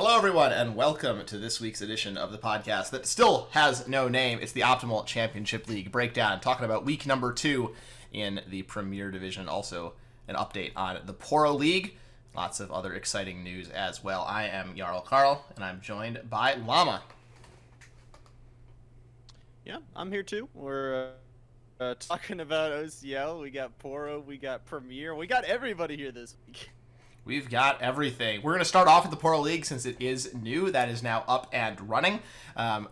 Hello, everyone, and welcome to this week's edition of the podcast that still has no name. It's the Optimal Championship League breakdown, talking about week number 2 in the Premier Division. Also, an update on the Poro League. Lots of other exciting news as well. I am JarlCarl, and I'm joined by Llama. Yeah, I'm here too. We're talking about OCL. We got Poro. We got Premier. We got everybody here this week. We've got everything. We're going to start off with the Poro League since it is new. That is now up and running.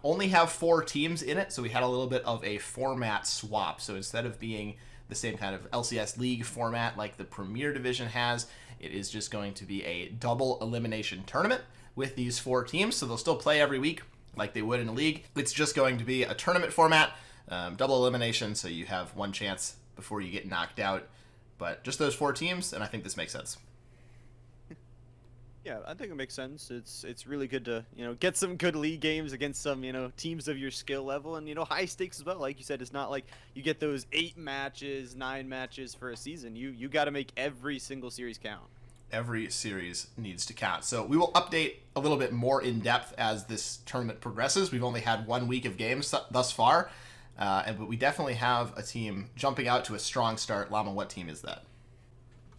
Only have 4 teams in it, so we had a little bit of a format swap. So instead of being the same kind of LCS League format like the Premier Division has, it is just going to be a double elimination tournament with these 4 teams. So they'll still play every week like they would in a league. It's just going to be a tournament format, double elimination, so you have one chance before you get knocked out. But just those 4 teams, and I think this makes sense. Yeah, I think it makes sense. It's really good to, get some good league games against some, teams of your skill level and, high stakes as well. Like you said, it's not like you get those 8 matches, 9 matches for a season. You got to make every single series count. Every series needs to count. So we will update a little bit more in depth as this tournament progresses. We've only had 1 week of games thus far, but we definitely have a team jumping out to a strong start. Llama, what team is that?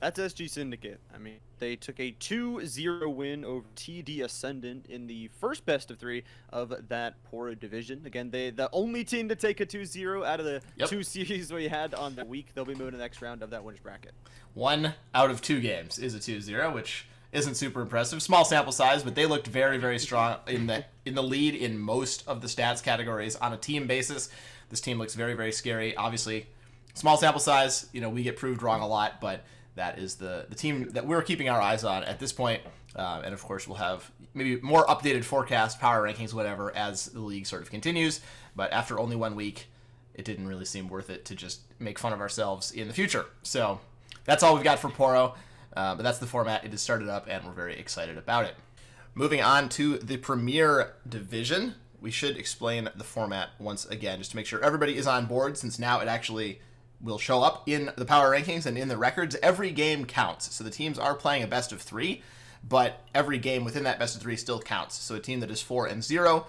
That's SG Syndicate. I mean, they took a 2-0 win over TD Ascendant in the first best of 3 of that Poro division. Again, the only team to take a 2-0 out of the 2 series we had on the week. They'll be moving to the next round of that winners bracket. 1 out of 2 games is a 2-0, which isn't super impressive. Small sample size, but they looked very, very strong in the lead in most of the stats categories on a team basis. This team looks very, very scary. Obviously, small sample size, we get proved wrong a lot, but that is the team that we're keeping our eyes on at this point. And of course, we'll have maybe more updated forecast, power rankings, whatever, as the league sort of continues. But after only 1 week, it didn't really seem worth it to just make fun of ourselves in the future. So that's all we've got for Poro. But that's the format. It has started up, and we're very excited about it. Moving on to the Premier Division, we should explain the format once again, just to make sure everybody is on board, since now it actually will show up in the power rankings and in the records. Every game counts. So the teams are playing a best of 3, but every game within that best of 3 still counts. So a team that is 4-0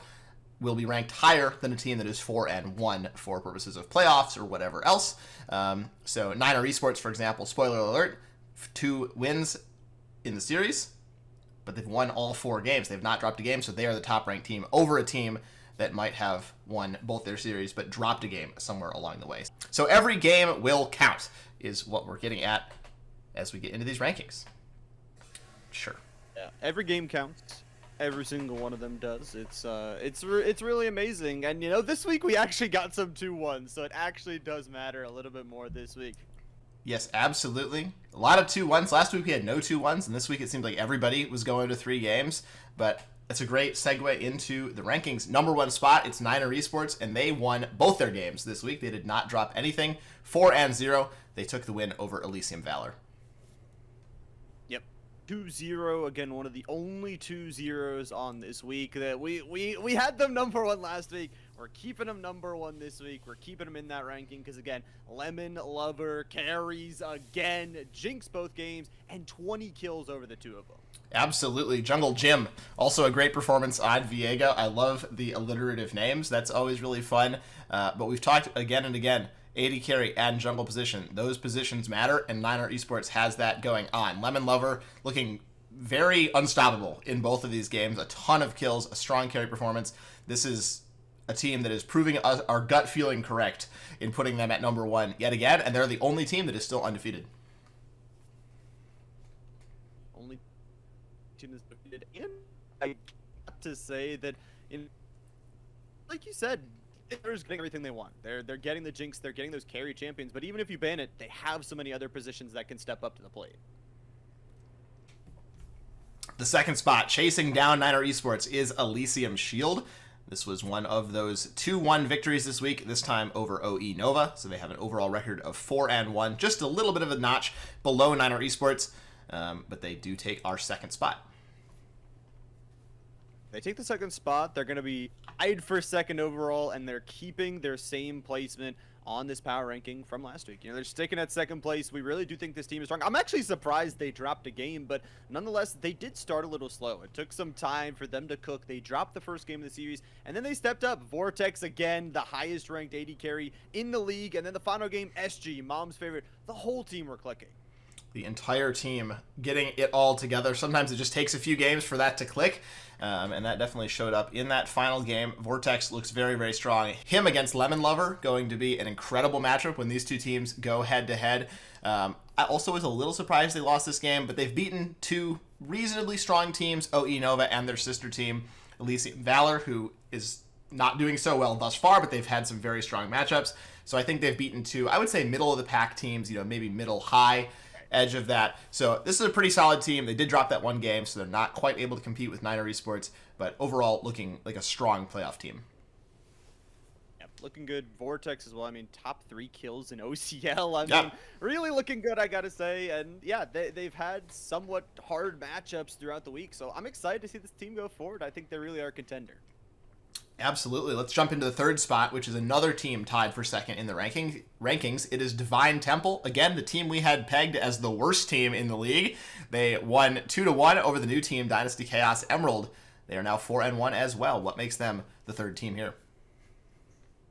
will be ranked higher than a team that is 4-1 for purposes of playoffs or whatever else. So Niner Esports, for example, spoiler alert, 2 wins in the series, but they've won all 4 games. They've not dropped a game, so they are the top ranked team over a team that might have won both their series but dropped a game somewhere along the way. So every game will count is what we're getting at as we get into these rankings. Sure. Yeah, every game counts. Every single one of them does. It's really amazing. And this week we actually got some 2-1s, so it actually does matter a little bit more this week. Yes, absolutely. A lot of 2-1s. Last week we had no 2-1s, and this week it seemed like everybody was going to 3 games, but that's a great segue into the rankings. Number 1 spot, it's Niner Esports, and they won both their games this week. They did not drop anything. 4-0. They took the win over Elysium Valor. Yep. 2-0, again, one of the only 2-0s on this week. That we had them number 1 last week. We're keeping them number 1 this week. We're keeping them in that ranking because, again, Lemon Lover carries again, jinx both games, and 20 kills over the 2 of them. Absolutely. Jungle Jim, also a great performance on Viego. I love the alliterative names. That's always really fun. But we've talked again and again, AD carry and jungle position. Those positions matter, and Niner Esports has that going on. Lemon Lover looking very unstoppable in both of these games. A ton of kills, a strong carry performance. This is a team that is proving our gut feeling correct in putting them at number 1 yet again, and they're the only team that is still undefeated. Only team that's defeated. And I got to say that, like you said, they're just getting everything they want. They're getting the jinx, they're getting those carry champions, but even if you ban it, they have so many other positions that can step up to the plate. The second spot, chasing down Niner Esports, is Elysium Shield. This was one of those 2-1 victories this week, this time over OE Nova. So they have an overall record of 4-1, just a little bit of a notch below Niner Esports, but they do take our second spot. They take the second spot. They're going to be tied for second overall, and they're keeping their same placement on this power ranking from last week. You know, they're sticking at second place. We really do think this team is strong. I'm actually surprised they dropped a game, but nonetheless, they did start a little slow. It took some time for them to cook. They dropped the first game of the series, and then they stepped up. Vortex, again, the highest ranked AD carry in the league, and then the final game, SG, mom's favorite. The whole team were clicking. The entire team getting it all together. Sometimes it just takes a few games for that to click, and that definitely showed up in that final game. Vortex looks very, very strong. Him against Lemon Lover going to be an incredible matchup when these two teams go head-to-head. I also was a little surprised they lost this game, but they've beaten two reasonably strong teams, OE Nova and their sister team, Elysium Valor, who is not doing so well thus far, but they've had some very strong matchups. So I think they've beaten two, I would say, middle-of-the-pack teams, maybe middle-high edge of that. So this is a pretty solid team. They did drop that one game, so they're not quite able to compete with Niner Esports, but overall looking like a strong playoff team. Yep, looking good. Vortex as well. I mean, top 3 kills in OCL. I mean, really looking good, I gotta say. And yeah, they've had somewhat hard matchups throughout the week, so I'm excited to see this team go forward. I think they really are a contender. Absolutely. Let's jump into the third spot, which is another team tied for second in the rankings. It is Divine Temple. Again, the team we had pegged as the worst team in the league. They won 2-1 over the new team, Dynasty Chaos Emerald. They are now 4-1 as well. What makes them the third team here?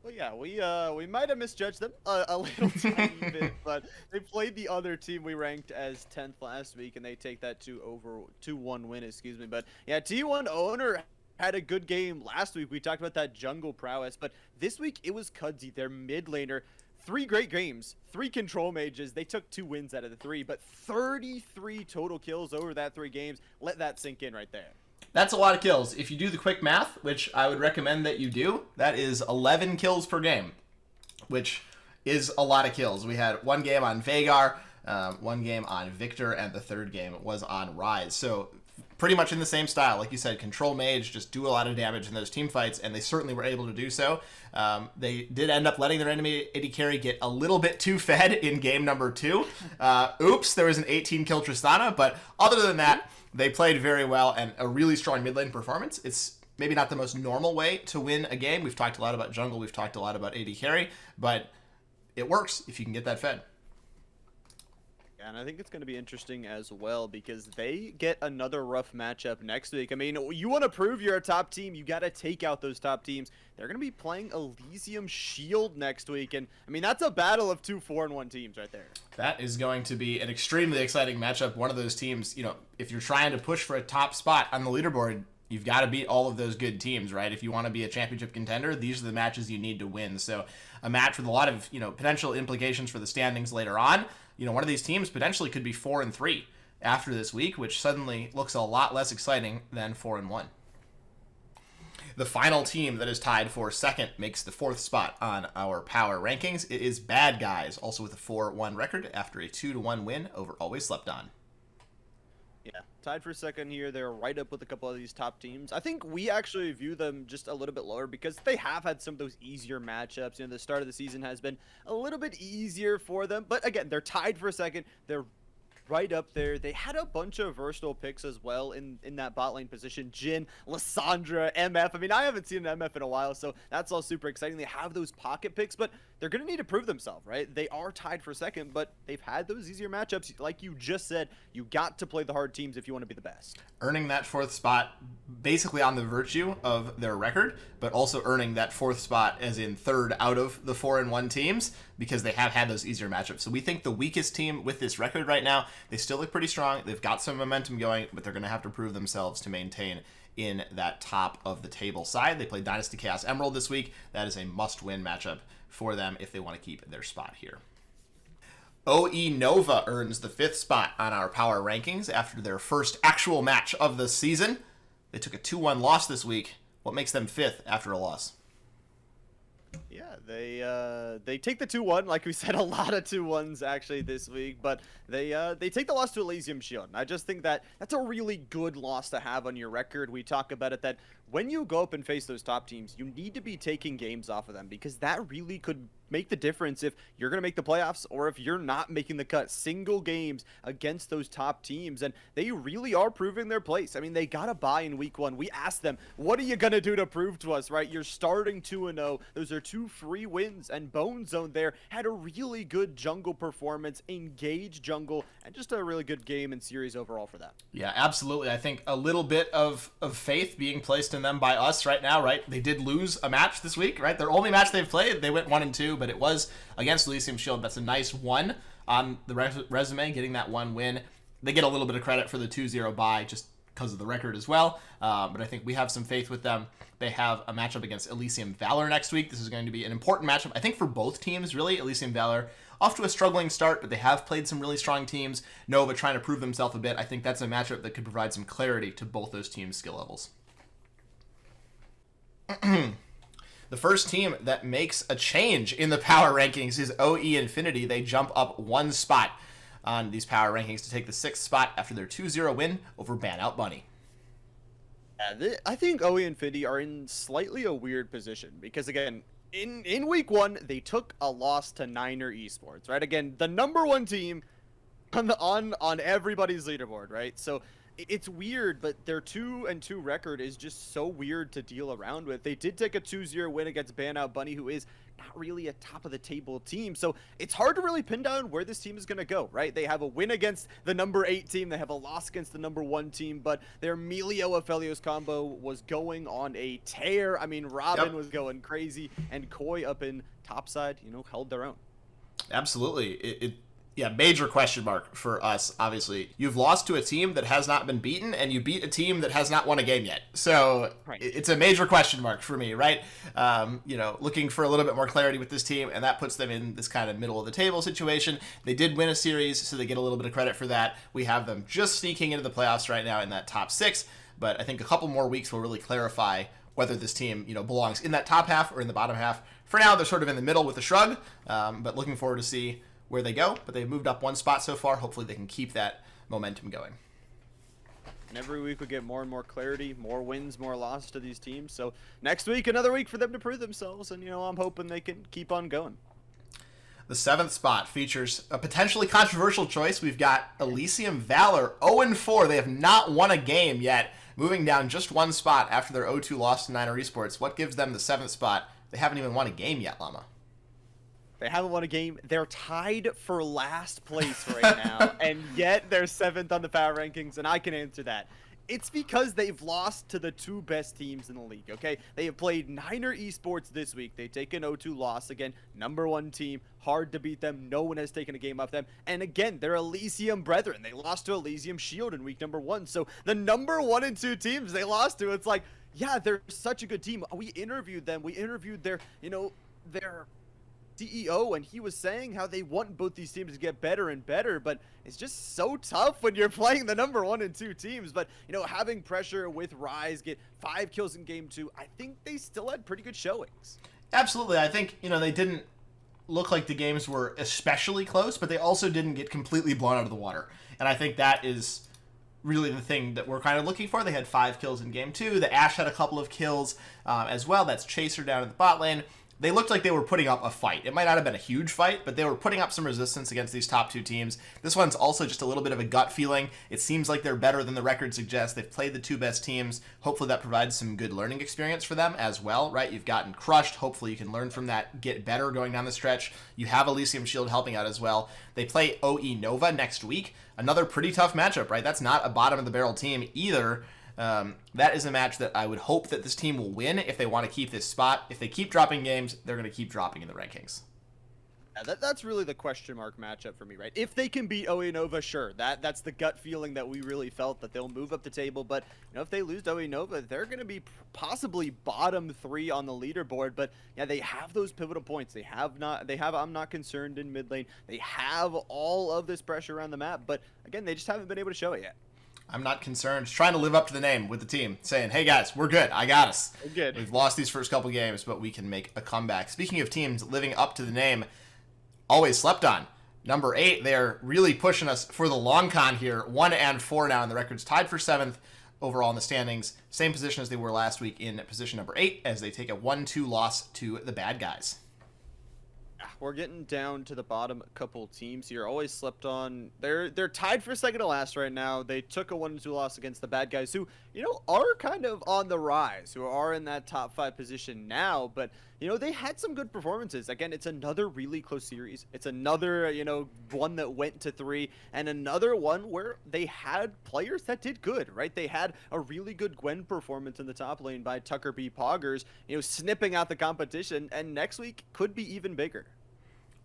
Well, yeah, we might have misjudged them a little tiny bit, but they played the other team we ranked as 10th last week, and they take that 2-1 win, excuse me. But yeah, T1 owner had a good game last week. We talked about that jungle prowess, but this week it was Cudsy, their mid laner. 3 great games, 3 control mages. They took 2 wins out of the 3, but 33 total kills over that 3 games. Let that sink in right there. That's a lot of kills. If you do the quick math, which I would recommend that you do, that is 11 kills per game, which is a lot of kills. We had 1 game on Vhagar, 1 game on Victor, and the 3rd game was on Rise. So pretty much in the same style. Like you said, control mage, just do a lot of damage in those team fights, and they certainly were able to do so. They did end up letting their enemy AD carry get a little bit too fed in game number 2. Oops, there was an 18-kill Tristana, but other than that, they played very well and a really strong mid lane performance. It's maybe not the most normal way to win a game. We've talked a lot about jungle, we've talked a lot about AD carry, but it works if you can get that fed. And I think it's going to be interesting as well because they get another rough matchup next week. I mean, you want to prove you're a top team, you got to take out those top teams. They're going to be playing Elysium Shield next week, and I mean, that's a battle of 2 4-1 teams right there. That is going to be an extremely exciting matchup. One of those teams, if you're trying to push for a top spot on the leaderboard, you've got to beat all of those good teams, right? If you want to be a championship contender, these are the matches you need to win. So a match with a lot of, potential implications for the standings later on. One of these teams potentially could be 4-3 after this week, which suddenly looks a lot less exciting than 4-1. The final team that is tied for second makes the 4th spot on our power rankings. It is Bad Guys, also with a 4-1 record after a 2-1 win over Always Slept On. Yeah, tied for second here. They're right up with a couple of these top teams. I think we actually view them just a little bit lower because they have had some of those easier matchups. The start of the season has been a little bit easier for them. But again, they're tied for second. They're right up there. They had a bunch of versatile picks as well in that bot lane position. Jhin, Lissandra, MF. I mean, I haven't seen an MF in a while, so that's all super exciting. They have those pocket picks, but they're going to need to prove themselves, right? They are tied for second, but they've had those easier matchups. Like you just said, you got to play the hard teams if you want to be the best. Earning that 4th spot basically on the virtue of their record, but also earning that 4th spot as in 3rd out of the 4-1 teams because they have had those easier matchups. So we think the weakest team with this record right now, they still look pretty strong. They've got some momentum going, but they're going to have to prove themselves to maintain in that top of the table side. They play Dynasty Chaos Emerald this week. That is a must-win matchup for them if they want to keep their spot here. OE Nova earns the 5th spot on our power rankings after their first actual match of the season. They took a 2-1 loss this week. What makes them 5th after a loss? Yeah, they take the 2-1, like we said, a lot of 2-1s actually this week, but they take the loss to Elysium Shield. And I just think that's a really good loss to have on your record. We talk about it that when you go up and face those top teams, you need to be taking games off of them because that really could make the difference if you're going to make the playoffs or if you're not making the cut. Single games against those top teams, and they really are proving their place. I mean, they got a bye in week 1. We asked them, what are you going to do to prove to us, right? You're starting 2-0. Those are 2 free wins, and Bone Zone there had a really good jungle performance, engaged jungle, and just a really good game and series overall for that. Yeah, absolutely. I think a little bit of faith being placed in them by us right now, right? They did lose a match this week, right? Their only match they've played, they went 1-2, but it was against Elysium Shield. That's a nice one on the resume, getting that 1 win. They get a little bit of credit for the 2-0 bye just because of the record as well. But I think we have some faith with them. They have a matchup against Elysium Valor next week. This is going to be an important matchup, I think, for both teams, really. Elysium Valor off to a struggling start, but they have played some really strong teams. Nova trying to prove themselves a bit. I think that's a matchup that could provide some clarity to both those teams' skill levels. The first team that makes a change in the power rankings is OE Infinity. They jump up 1 spot on these power rankings to take the 6th spot after their 2-0 win over Ban Out Bunny. I think OE Infinity are in slightly a weird position because, again, in week 1, they took a loss to Niner Esports, right? Again, the #1 team on everybody's leaderboard, right? So it's weird, but their 2-2 record is just so weird to deal around with. They did take a 2-0 win against Ban Out Bunny, who is not really a top of the table team. So it's hard to really pin down where this team is going to go, right? They have a win against the #8 team. They have a loss against the #1 team, but their Melio Aphelios combo was going on a tear. I mean, Robin was going crazy, and Koi up in topside, held their own. Absolutely. Yeah, major question mark for us, obviously. You've lost to a team that has not been beaten, and you beat a team that has not won a game yet. So It's a major question mark for me, right? Looking for a little bit more clarity with this team, and that puts them in this kind of middle of the table situation. They did win a series, so they get a little bit of credit for that. We have them just sneaking into the playoffs right now in that top 6, but I think a couple more weeks will really clarify whether this team, belongs in that top half or in the bottom half. For now, they're sort of in the middle with a shrug, but looking forward to see where they go. But they've moved up 1 spot so far. Hopefully they can keep that momentum going. And every week we get more and more clarity, more wins, more losses to these teams. So next week, another week for them to prove themselves. And, I'm hoping they can keep on going. The 7th spot features a potentially controversial choice. We've got Elysium Valor, 0-4. They have not won a game yet, moving down just 1 spot after their 0-2 loss to Niner Esports. What gives them the 7th spot? They haven't even won a game yet, Llama. They haven't won a game. They're tied for last place right now, and yet they're 7th on the power rankings, and I can answer that. It's because they've lost to the 2 best teams in the league, okay? They have played Niner Esports this week. They've taken 0-2 loss. Again, #1 team. Hard to beat them. No one has taken a game off them. And again, they're Elysium Brethren. They lost to Elysium Shield in week #1. So the #1 and 2 teams they lost to, it's like, yeah, they're such a good team. We interviewed them. We interviewed their CEO, and he was saying how they want both these teams to get better and better, but it's just so tough when you're playing the #1 and 2 teams. But having pressure with Rise, get 5 kills in game 2, I think they still had pretty good showings. Absolutely. I think they didn't look like the games were especially close, but they also didn't get completely blown out of the water, and I think that is really the thing that we're kind of looking for. They had 5 kills in game 2. The Ashe had a couple of kills as well. That's Chaser down in the bot lane. They looked like they were putting up a fight. It might not have been a huge fight, but they were putting up some resistance against these top 2 teams. This one's also just a little bit of a gut feeling. It seems like they're better than the record suggests. They've played the 2 best teams. Hopefully that provides some good learning experience for them as well, right? You've gotten crushed. Hopefully you can learn from that, get better going down the stretch. You have Elysium Shield helping out as well. They play OE Nova next week. Another pretty tough matchup, right? That's not a bottom of the barrel team either. That is a match that I would hope that this team will win if they want to keep this spot. If they keep dropping games, they're going to keep dropping in the rankings. Yeah, that's really the question mark matchup for me, right? If they can beat OE Nova, sure. That's the gut feeling that we really felt, that they'll move up the table. But if they lose to OE Nova, they're going to be possibly bottom 3 on the leaderboard. But yeah, they have those pivotal points. They have I'm not concerned in mid lane. They have all of this pressure around the map. But again, they just haven't been able to show it yet. I'm not concerned. Just trying to live up to the name with the team, saying, hey guys, we're good. I got us. We're good. We've lost these first couple games, but we can make a comeback. Speaking of teams living up to the name, always slept on. #8, they're really pushing us for the long con here. 1-4 now, and the record's tied for 7th overall in the standings. Same position as they were last week in position #8 as they take a 1-2 loss to the bad guys. We're getting down to the bottom couple teams here. Always slept on. They're tied for second to last right now. They took a 1-2 loss against the bad guys who, are kind of on the rise, who are in that top 5 position now, but they had some good performances. Again, it's another really close series. It's another, one that went to 3, and another one where they had players that did good, right? They had a really good Gwen performance in the top lane by Tucker B. Poggers, snipping out the competition, and next week could be even bigger.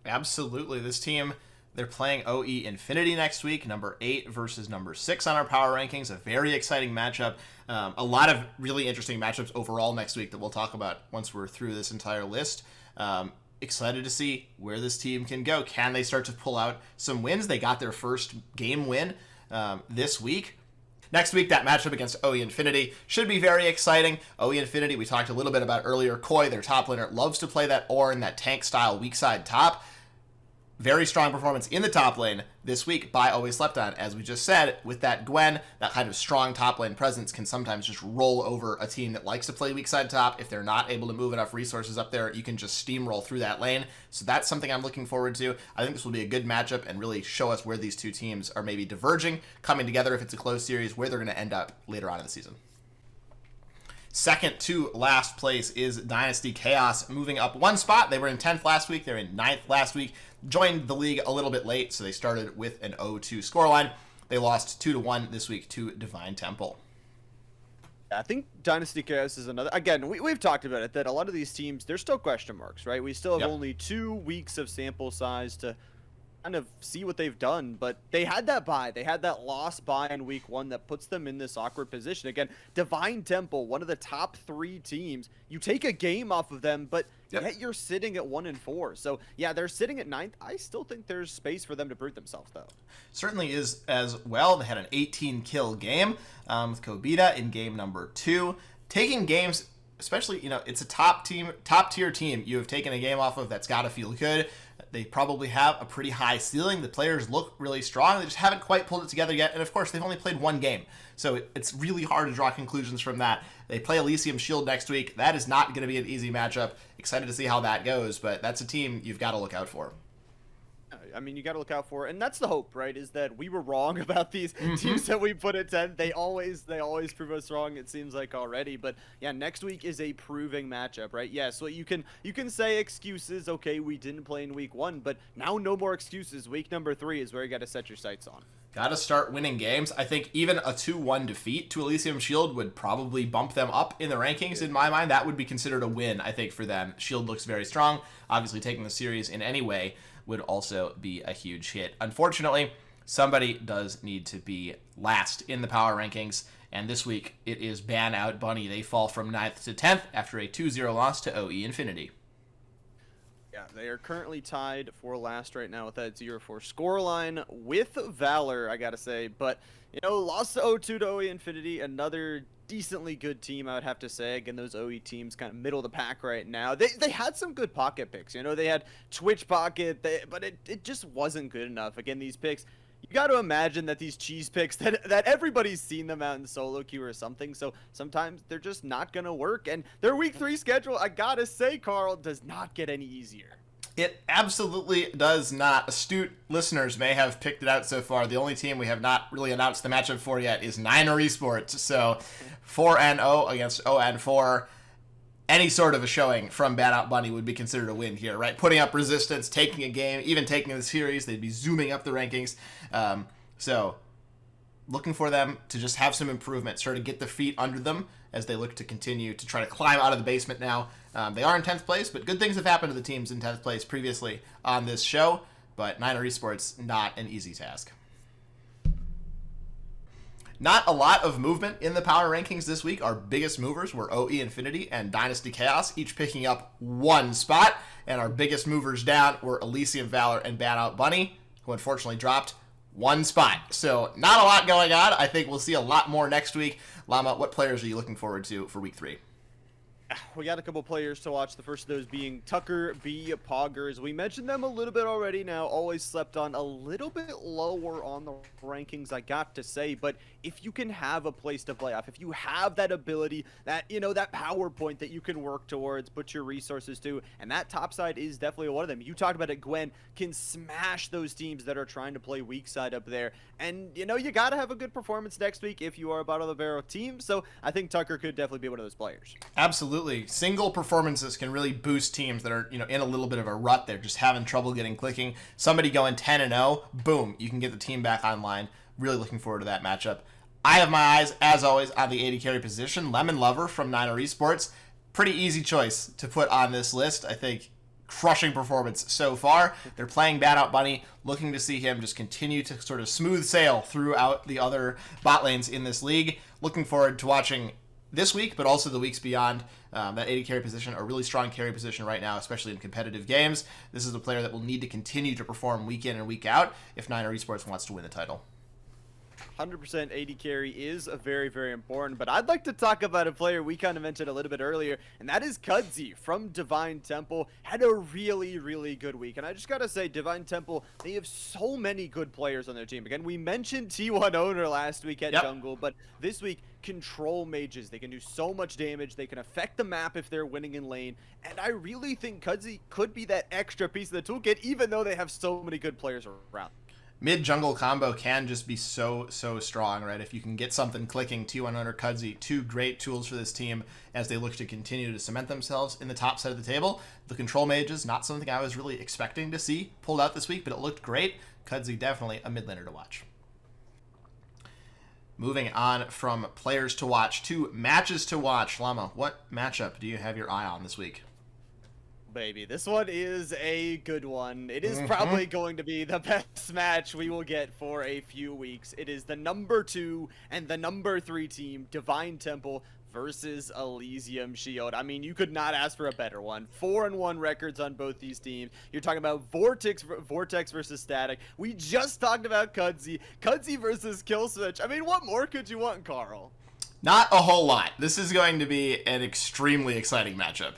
Absolutely. This team, they're playing OE Infinity next week, number 8 versus number 6 on our power rankings. A very exciting matchup. A lot of really interesting matchups overall next week that we'll talk about once we're through this entire list. Excited to see where this team can go. Can they start to pull out some wins? They got their first game win this week. Next week, that matchup against OE Infinity should be very exciting. OE Infinity, we talked a little bit about earlier. Koi, their top laner, loves to play that Ornn, that tank-style weak side top. Very strong performance in the top lane this week by Always Slept On. As we just said, with that Gwen, that kind of strong top lane presence can sometimes just roll over a team that likes to play weak side top. If they're not able to move enough resources up there, you can just steamroll through that lane. So that's something I'm looking forward to. I think this will be a good matchup and really show us where these two teams are maybe diverging, coming together if it's a close series, where they're going to end up later on in the season. Second to last place is Dynasty Chaos, moving up one spot. They were in 10th last week. They're in 9th last week. Joined the league a little bit late, so they started with an 0-2 scoreline. They lost 2-1 this week to Divine Temple. I think Dynasty Chaos is another. Again, we've talked about it, that a lot of these teams, they're still question marks, right? We still have only 2 weeks of sample size to kind of see what they've done, but they had that bye. They had that lost bye in week 1 that puts them in this awkward position. Again, Divine Temple, one of the top 3 teams. You take a game off of them, but yet you're sitting at 1-4. So yeah, they're sitting at 9th. I still think there's space for them to prove themselves, though. Certainly is as well. They had an 18-kill game with Kobita in game number 2. Taking games, especially, it's a top-tier team you have taken a game off of. That's got to feel good. They probably have a pretty high ceiling. The players look really strong. They just haven't quite pulled it together yet. And of course, they've only played 1 game. So it's really hard to draw conclusions from that. They play Elysium Shield next week. That is not going to be an easy matchup. Excited to see how that goes, but that's a team you've got to look out for. I mean, you got to look out for it, and that's the hope, right? Is that we were wrong about these teams that we put at 10. They always prove us wrong. It seems like already, but yeah, next week is a proving matchup, right? Yeah, so you can say excuses. Okay, we didn't play in week 1, but now no more excuses. Week number 3 is where you got to set your sights on. Got to start winning games. I think even a 2-1 defeat to Elysium Shield would probably bump them up in the rankings. In my mind, that would be considered a win, I think, for them. Shield looks very strong. Obviously, taking the series in any way would also be a huge hit. Unfortunately, somebody does need to be last in the power rankings, and this week it is Ban Out Bunny. They fall from 9th to 10th after a 2-0 loss to OE Infinity. Yeah, they are currently tied for last right now with that 0-4 scoreline with Valor, I gotta say. But, lost to 0-2 to OE Infinity, another decently good team, I would have to say. Again, those OE teams kind of middle of the pack right now. They had some good pocket picks. They had Twitch pocket, but it just wasn't good enough. Again, these picks, you got to imagine that these cheese picks, that everybody's seen them out in solo queue or something, so sometimes they're just not going to work. And their week 3 schedule, I got to say, Carl, does not get any easier. It absolutely does not. Astute listeners may have picked it out so far. The only team we have not really announced the matchup for yet is Niner Esports. So 4-0 against 0-4. Any sort of a showing from Ban Out Bunny would be considered a win here, right? Putting up resistance, taking a game, even taking the series, they'd be zooming up the rankings. So looking for them to just have some improvement, sort of get their feet under them as they look to continue to try to climb out of the basement now. They are in 10th place, but good things have happened to the teams in 10th place previously on this show. But Niner Esports, not an easy task. Not a lot of movement in the power rankings this week. Our biggest movers were OE Infinity and Dynasty Chaos, each picking up 1 spot. And our biggest movers down were Elysium Valor and Ban Out Bunny, who unfortunately dropped 1 spot. So not a lot going on. I think we'll see a lot more next week. Llama, what players are you looking forward to for week 3? We got a couple players to watch. The first of those being Tucker B. Poggers. We mentioned them a little bit already now. Always slept on, a little bit lower on the rankings, I got to say. But if you can have a place to play off, if you have that ability, that, that power point that you can work towards, put your resources to, and that top side is definitely one of them. You talked about it, Gwen, can smash those teams that are trying to play weak side up there. And, you got to have a good performance next week if you are a bottom of the barrel team. So I think Tucker could definitely be one of those players. Absolutely. Single performances can really boost teams that are, in a little bit of a rut. They're just having trouble getting clicking. Somebody going 10-0, boom, you can get the team back online. Really looking forward to that matchup. I have my eyes, as always, on the AD carry position. Lemon Lover from Niner Esports. Pretty easy choice to put on this list. I think crushing performance so far. They're playing Bad Out Bunny, looking to see him just continue to sort of smooth sail throughout the other bot lanes in this league. Looking forward to watching this week, but also the weeks beyond. That AD carry position, a really strong carry position right now, especially in competitive games. This is a player that will need to continue to perform week in and week out if Niner Esports wants to win the title. 100% AD carry is a very, very important, but I'd like to talk about a player we kind of mentioned a little bit earlier, and that is Kudzi from Divine Temple. Had a really, really good week, and I just gotta say, Divine Temple, they have so many good players on their team. Again, we mentioned T1 Owner last week at Jungle, but this week, Control Mages. They can do so much damage. They can affect the map if they're winning in lane, and I really think Kudzi could be that extra piece of the toolkit, even though they have so many good players around. Mid-jungle combo can just be so strong, right? If you can get something clicking, T1 Owner, Kudzi, two great tools for this team as they look to continue to cement themselves in the top side of the table. The Control Mages, not something I was really expecting to see pulled out this week, but it looked great. Kudzi, definitely a mid laner to watch. Moving on from players to watch to matches to watch. Llama, what matchup do you have your eye on this week? Baby, this one is a good one. It is probably going to be the best match we will get for a few weeks. It is the number 2 and the number 3 team, Divine Temple versus Elysium Shield. I mean, you could not ask for a better one. 4-1 records on both these teams. You're talking about Vortex versus Static. We just talked about Kudzi versus Killswitch. I mean, what more could you want, Carl? Not a whole lot. This is going to be an extremely exciting matchup.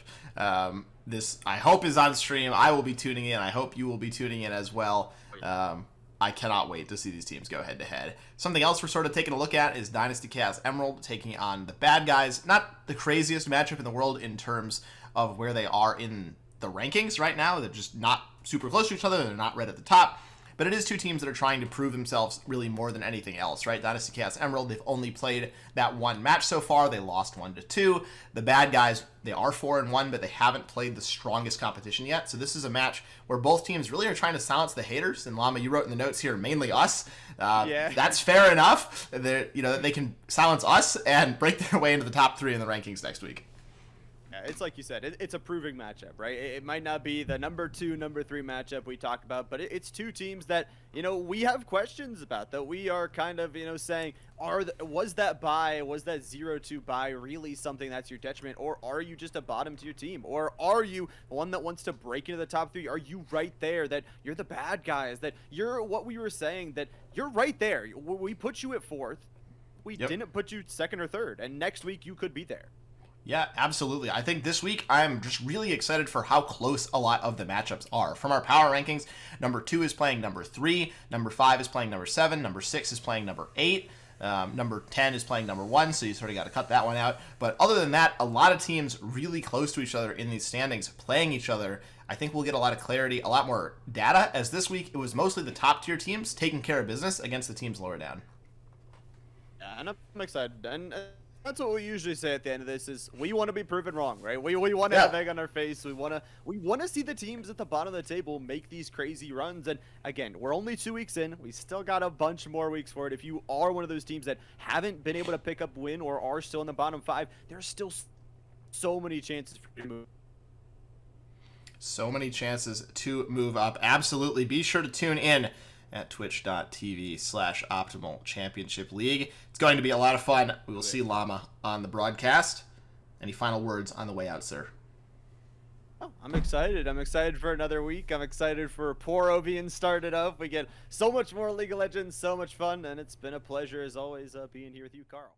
This, I hope, is on stream. I will be tuning in. I hope you will be tuning in as well. I cannot wait to see these teams go head-to-head. Something else we're sort of taking a look at is Dynasty Chaos Emerald taking on the bad guys. Not the craziest matchup in the world in terms of where they are in the rankings right now. They're just not super close to each other. They're not right at the top. But it is two teams that are trying to prove themselves really more than anything else, right? Dynasty Chaos Emerald, they've only played that one match so far. They lost 1-2. The bad guys, they are 4-1, but they haven't played the strongest competition yet. So this is a match where both teams really are trying to silence the haters. And Llama, you wrote in the notes here, mainly us. Yeah. That's fair enough. They can silence us and break their way into the top 3 in the rankings next week. It's like you said, it's a proving matchup, right? It might not be the number 2, number 3 matchup we talked about, but it's two teams that, we have questions about, that we are kind of, saying, was that 0-2 buy really something that's your detriment, or are you just a bottom tier team, or are you one that wants to break into the top 3? Are you right there, that you're the bad guys, that you're what we were saying, that you're right there? We put you at 4th, we didn't put you 2nd or 3rd, and next week you could be there. Yeah, absolutely. I think this week I'm just really excited for how close a lot of the matchups are. From our power rankings, number 2 is playing number 3, number 5 is playing number 7, number 6 is playing number 8, number 10 is playing number 1, so you sort of got to cut that one out. But other than that, a lot of teams really close to each other in these standings, playing each other. I think we'll get a lot of clarity, a lot more data, as this week it was mostly the top tier teams taking care of business against the teams lower down. Yeah, and I'm excited. And that's what we usually say at the end of this is we want to be proven wrong, right? We want to have egg on our face. We want to see the teams at the bottom of the table make these crazy runs. And again, we're only 2 weeks in. We still got a bunch more weeks for it. If you are one of those teams that haven't been able to pick up win or are still in the bottom 5, there's still so many chances for you to move. So many chances to move up. Absolutely. Be sure to tune in at twitch.tv/Optimal Championship League. It's going to be a lot of fun. We will see Llama on the broadcast. Any final words on the way out, sir? Oh, I'm excited. I'm excited for another week. I'm excited for Poro being started up. We get so much more League of Legends, so much fun, and it's been a pleasure as always being here with you, Carl.